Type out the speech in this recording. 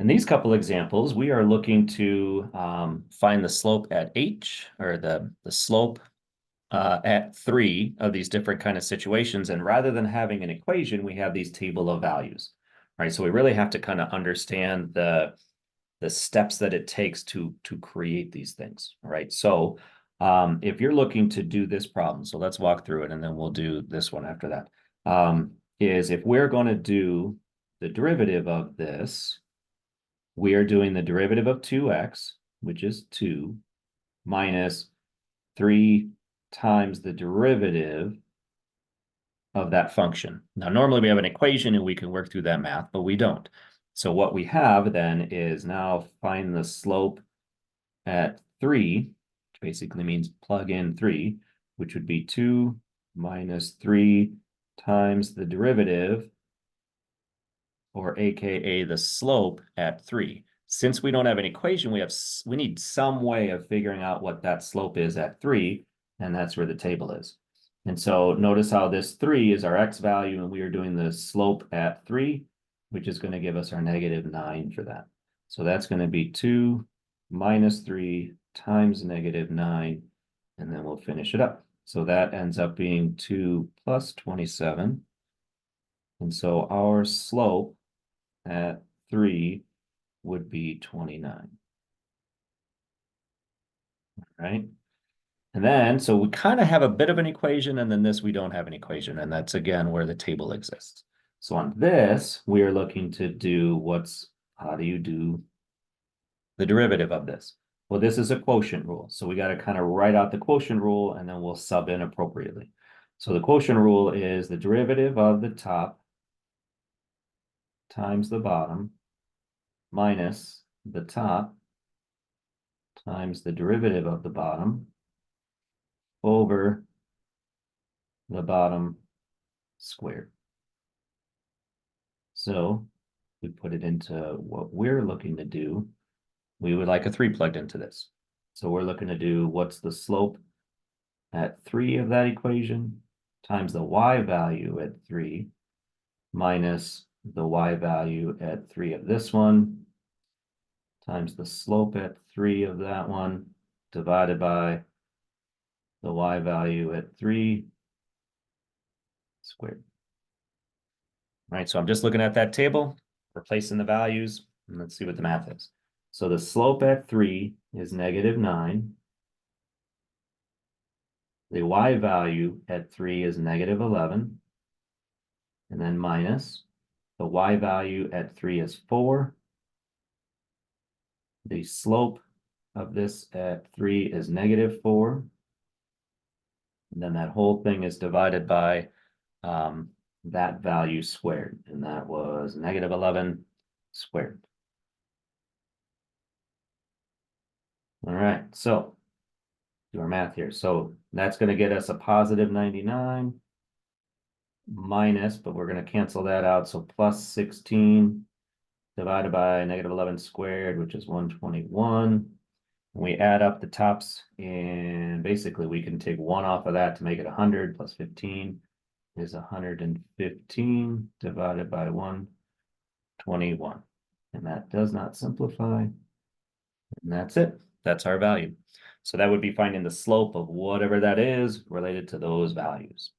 In these couple examples, we are looking to find the slope at h, or the slope at 3 of these different kind of situations. And rather than having an equation, we have these table of values, right? So we really have to kind of understand the steps that it takes to create these things, right? So if you're looking to do this problem, so let's walk through it and then we'll do this one after that, is if we're going to do the derivative of this, we are doing the derivative of 2x, which is 2, minus 3 times the derivative of that function. Now, normally we have an equation and we can work through that math, but we don't. So what we have then is now find the slope at 3, which basically means plug in 3, which would be 2 minus 3 times the derivative, or AKA the slope at 3. Since we don't have an equation, we need some way of figuring out what that slope is at 3, and that's where the table is. And so notice how this 3 is our x value, and we are doing the slope at 3, which is going to give us our -9 for that. So that's going to be 2 minus 3 times -9, and then we'll finish it up. So that ends up being 2 plus 27. And so our slope at 3 would be 29. Right? And then, so we kind of have a bit of an equation, and then this we don't have an equation, and that's again where the table exists. So on this, we are looking to do how do you do the derivative of this? Well, this is a quotient rule. So we got to kind of write out the quotient rule, and then we'll sub in appropriately. So the quotient rule is the derivative of the top times the bottom minus the top times the derivative of the bottom over the bottom squared. So we put it into what we're looking to do. We would like a 3 plugged into this. So we're looking to do what's the slope at 3 of that equation times the y value at 3 minus the y value at 3 of this one times the slope at 3 of that one divided by the y value at 3 squared. Right, so I'm just looking at that table, replacing the values, and let's see what the math is. So the slope at 3 is -9. The y value at 3 is -11. And then minus the y value at 3 is 4. The slope of this at 3 is -4. And then that whole thing is divided by that value squared, and that was -11 squared. All right, so do our math here. So that's going to get us a positive 99 minus, but we're going to cancel that out. So plus 16 divided by -11 squared, which is 121. We add up the tops, and basically we can take 1 off of that to make it 100, plus 15 is 115 divided by 121. And that does not simplify. And that's it. That's our value. So that would be finding the slope of whatever that is related to those values.